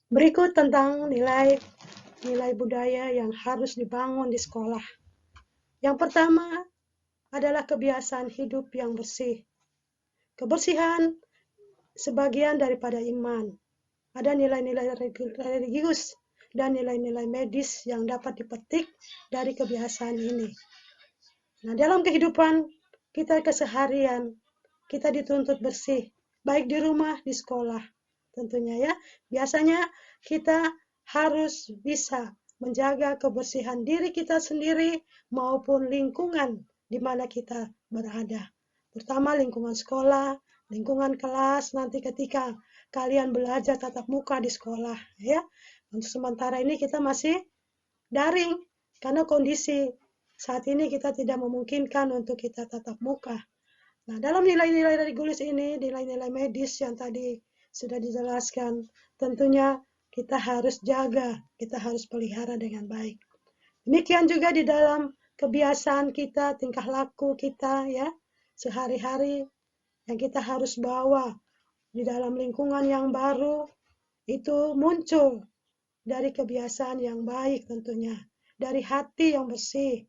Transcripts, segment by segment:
Berikut tentang nilai budaya yang harus dibangun di sekolah. Yang pertama adalah kebiasaan hidup yang bersih. Kebersihan sebagian daripada iman. Ada nilai-nilai religius dan nilai-nilai medis yang dapat dipetik dari kebiasaan ini. Nah, dalam kehidupan kita keseharian, kita dituntut bersih, baik di rumah, di sekolah. Tentunya ya, biasanya kita harus bisa menjaga kebersihan diri kita sendiri maupun lingkungan di mana kita berada. Terutama lingkungan sekolah, lingkungan kelas, nanti ketika kalian belajar tatap muka di sekolah ya. Untuk sementara ini kita masih daring karena kondisi saat ini kita tidak memungkinkan untuk kita tatap muka. Nah, dalam nilai-nilai religius ini, nilai-nilai medis yang tadi sudah dijelaskan, tentunya kita harus jaga, kita harus pelihara dengan baik. Demikian juga di dalam kebiasaan kita, tingkah laku kita ya, sehari-hari yang kita harus bawa di dalam lingkungan yang baru itu muncul dari kebiasaan yang baik tentunya, dari hati yang bersih.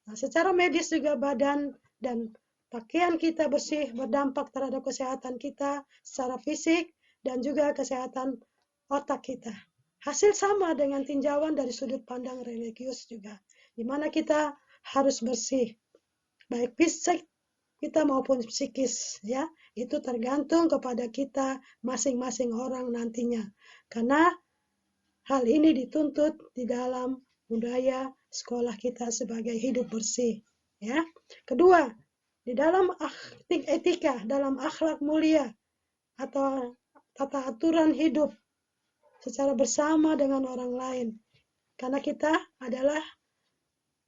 Nah, secara medis juga badan dan pakaian kita bersih berdampak terhadap kesehatan kita secara fisik dan juga kesehatan otak kita. Hasil sama dengan tinjauan dari sudut pandang religius juga, di mana kita harus bersih, baik fisik kita maupun psikis ya. Itu tergantung kepada kita masing-masing orang nantinya. Karena hal ini dituntut di dalam budaya sekolah kita sebagai hidup bersih. Ya. Kedua, di dalam etika, dalam akhlak mulia atau tata aturan hidup secara bersama dengan orang lain. Karena kita adalah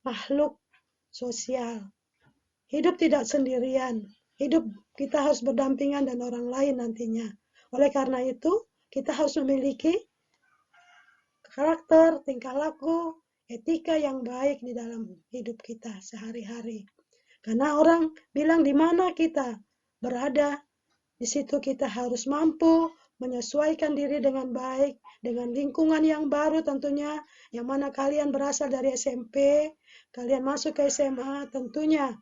makhluk sosial. Hidup tidak sendirian. Hidup kita harus berdampingan dengan orang lain nantinya. Oleh karena itu, kita harus memiliki karakter, tingkah laku, etika yang baik di dalam hidup kita sehari-hari. Karena orang bilang di mana kita berada, di situ kita harus mampu menyesuaikan diri dengan baik, dengan lingkungan yang baru tentunya, yang mana kalian berasal dari SMP, kalian masuk ke SMA, tentunya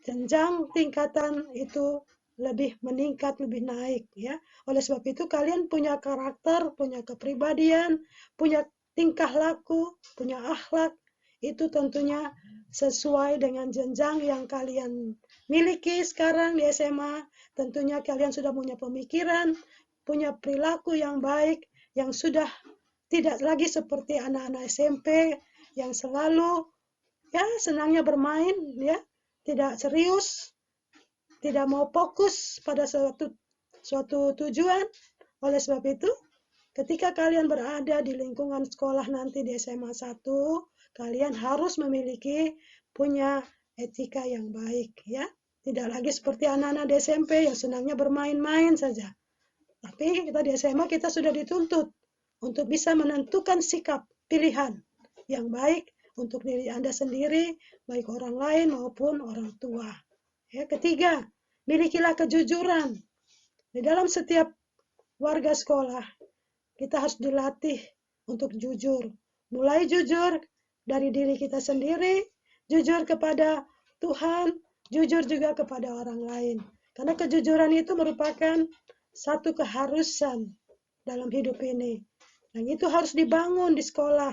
jenjang tingkatan itu lebih meningkat, lebih naik ya. Oleh sebab itu kalian punya karakter, punya kepribadian, punya tingkah laku, punya akhlak, itu tentunya sesuai dengan jenjang yang kalian miliki sekarang di SMA. Tentunya kalian sudah punya pemikiran, punya perilaku yang baik, yang sudah tidak lagi seperti anak-anak SMP yang selalu ya senangnya bermain ya, tidak serius, tidak mau fokus pada suatu tujuan. Oleh sebab itu, ketika kalian berada di lingkungan sekolah nanti di SMA 1, kalian harus memiliki punya etika yang baik ya. Tidak lagi seperti anak-anak di SMP yang senangnya bermain-main saja. Tapi kita di SMA kita sudah dituntut untuk bisa menentukan sikap pilihan yang baik untuk diri Anda sendiri, baik orang lain maupun orang tua. Ya, ketiga, milikilah kejujuran. Di dalam setiap warga sekolah, kita harus dilatih untuk jujur. Mulai jujur dari diri kita sendiri, jujur kepada Tuhan, jujur juga kepada orang lain. Karena kejujuran itu merupakan satu keharusan dalam hidup ini. Dan itu harus dibangun di sekolah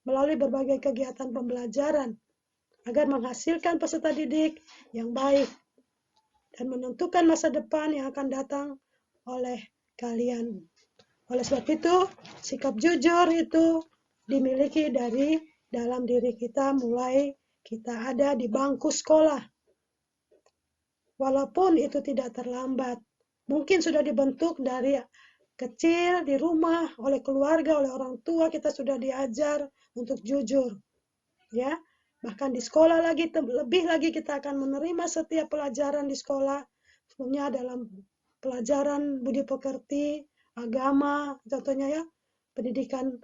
melalui berbagai kegiatan pembelajaran agar menghasilkan peserta didik yang baik dan menentukan masa depan yang akan datang oleh kalian. Oleh sebab itu, sikap jujur itu dimiliki dari dalam diri kita mulai kita ada di bangku sekolah. Walaupun itu tidak terlambat, mungkin sudah dibentuk dari kecil di rumah oleh keluarga, oleh orang tua kita sudah diajar untuk jujur. Ya, bahkan di sekolah lagi lebih lagi kita akan menerima setiap pelajaran di sekolah, sebenarnya dalam pelajaran budi pekerti, agama, contohnya ya, pendidikan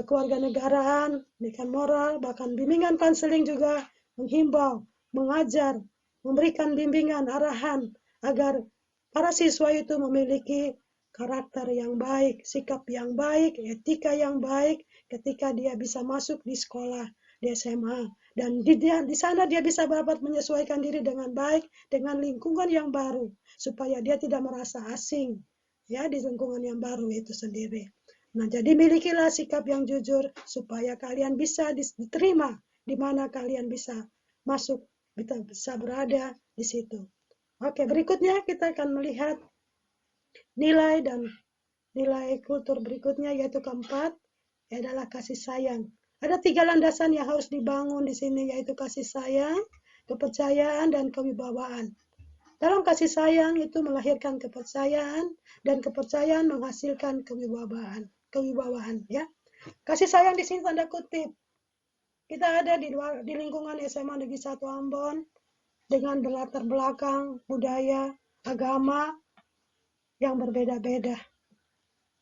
kewarganegaraan, pendidikan moral, bahkan bimbingan konseling juga menghimbau, mengajar, memberikan bimbingan arahan agar para siswa itu memiliki karakter yang baik, sikap yang baik, etika yang baik ketika dia bisa masuk di sekolah, di SMA. Dan di sana dia bisa dapat menyesuaikan diri dengan baik dengan lingkungan yang baru, supaya dia tidak merasa asing ya di lingkungan yang baru itu sendiri. Nah, jadi milikilah sikap yang jujur supaya kalian bisa diterima di mana kalian bisa masuk, bisa berada di situ. Oke, berikutnya kita akan melihat nilai dan nilai kultur berikutnya, yaitu keempat adalah kasih sayang. Ada 3 landasan yang harus dibangun di sini, yaitu kasih sayang, kepercayaan, dan kewibawaan. Dalam kasih sayang itu melahirkan kepercayaan, dan kepercayaan menghasilkan kewibawaan. Ya, kasih sayang di sini tanda kutip. Kita ada di lingkungan SMA Negeri 1 Ambon dengan berlatar belakang budaya, agama yang berbeda-beda.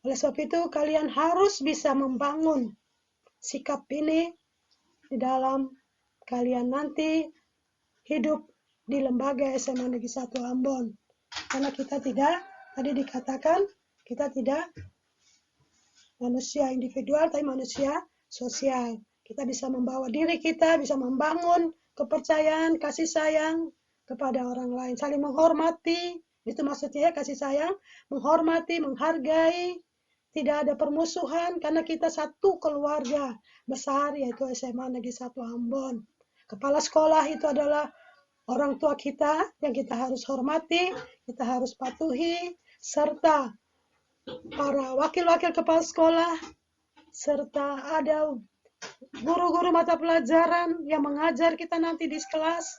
Oleh sebab itu, kalian harus bisa membangun sikap ini di dalam kalian nanti hidup di lembaga SMA Negeri 1 Ambon. Karena kita tidak, tadi dikatakan, kita tidak manusia individual, tapi manusia sosial. Kita bisa membawa diri kita, bisa membangun kepercayaan, kasih sayang kepada orang lain. Saling menghormati, itu maksudnya kasih sayang, menghormati, menghargai, tidak ada permusuhan karena kita satu keluarga besar, yaitu SMA Negeri 1 Ambon. Kepala sekolah itu adalah orang tua kita yang kita harus hormati, kita harus patuhi, serta para wakil-wakil kepala sekolah, serta ada guru-guru mata pelajaran yang mengajar kita nanti di kelas.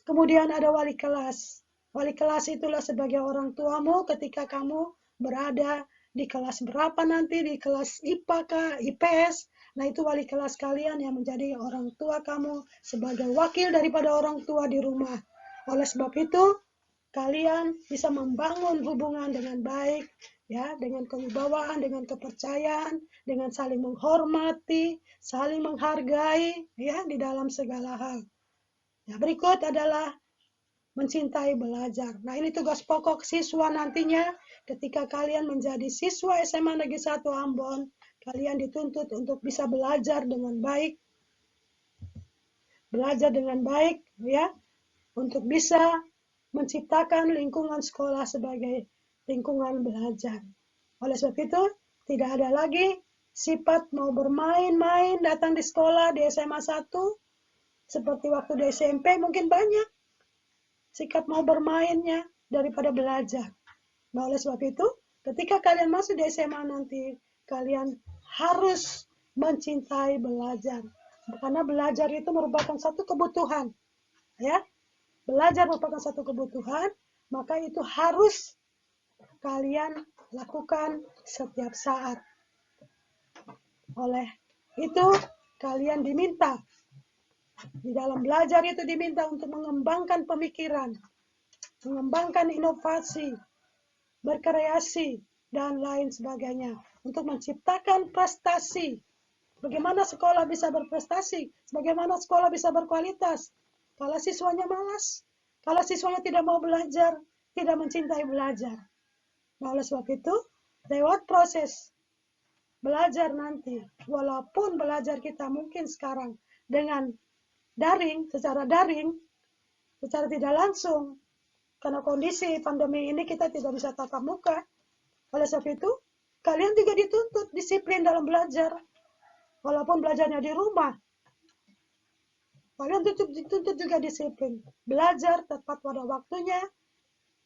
Kemudian ada wali kelas. Wali kelas itulah sebagai orang tuamu ketika kamu berada di kelas berapa nanti, di kelas IPA kah, IPS. Nah, itu wali kelas kalian yang menjadi orang tua kamu sebagai wakil daripada orang tua di rumah. Oleh sebab itu, kalian bisa membangun hubungan dengan baik, ya, dengan kewibawaan, dengan kepercayaan, dengan saling menghormati, saling menghargai, ya, di dalam segala hal. Nah, berikut adalah mencintai belajar. Nah, ini tugas pokok siswa nantinya ketika kalian menjadi siswa SMA Negeri 1 Ambon, kalian dituntut untuk bisa belajar dengan baik, ya, untuk bisa menciptakan lingkungan sekolah sebagai lingkungan belajar. Oleh sebab itu, tidak ada lagi sifat mau bermain-main datang di sekolah di SMA 1, seperti waktu di SMP mungkin banyak sikap mau bermainnya daripada belajar. Nah, oleh sebab itu, ketika kalian masuk di SMA nanti, kalian harus mencintai belajar. Karena belajar itu merupakan satu kebutuhan. Ya, belajar merupakan satu kebutuhan, maka itu harus kalian lakukan setiap saat. Oleh itu, kalian diminta di dalam belajar itu diminta untuk mengembangkan pemikiran, mengembangkan inovasi, berkreasi, dan lain sebagainya. Untuk menciptakan prestasi. Bagaimana sekolah bisa berprestasi? Bagaimana sekolah bisa berkualitas? Kalau siswanya malas, kalau siswanya tidak mau belajar, tidak mencintai belajar. Nah, oleh sebab itu, lewat proses belajar nanti, walaupun belajar kita mungkin sekarang dengan secara daring, secara tidak langsung, karena kondisi pandemi ini kita tidak bisa tatap muka. Oleh sebab itu, kalian juga dituntut disiplin dalam belajar. Walaupun belajarnya di rumah, kalian dituntut juga disiplin. Belajar tepat pada waktunya.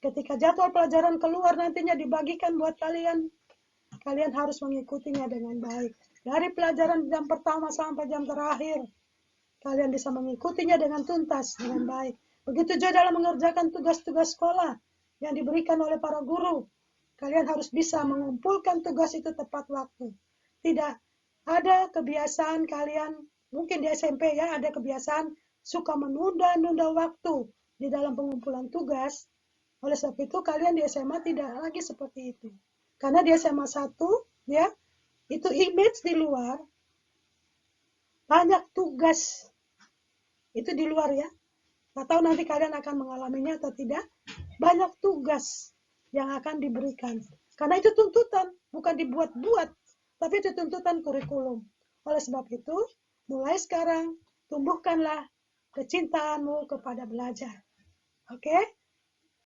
Ketika jadwal pelajaran keluar nantinya dibagikan buat kalian, kalian harus mengikutinya dengan baik. Dari pelajaran jam pertama sampai jam terakhir, kalian bisa mengikutinya dengan tuntas, dengan baik. Begitu juga dalam mengerjakan tugas-tugas sekolah yang diberikan oleh para guru. Kalian harus bisa mengumpulkan tugas itu tepat waktu. Tidak ada kebiasaan kalian, mungkin di SMP ya, ada kebiasaan suka menunda-nunda waktu di dalam pengumpulan tugas. Oleh sebab itu, kalian di SMA tidak lagi seperti itu. Karena di SMA 1, ya, itu image di luar, banyak tugas. Itu di luar ya. Nggak tahu nanti kalian akan mengalaminya atau tidak. Banyak tugas yang akan diberikan. Karena itu tuntutan, bukan dibuat-buat, tapi itu tuntutan kurikulum. Oleh sebab itu, mulai sekarang tumbuhkanlah kecintaanmu kepada belajar. Oke?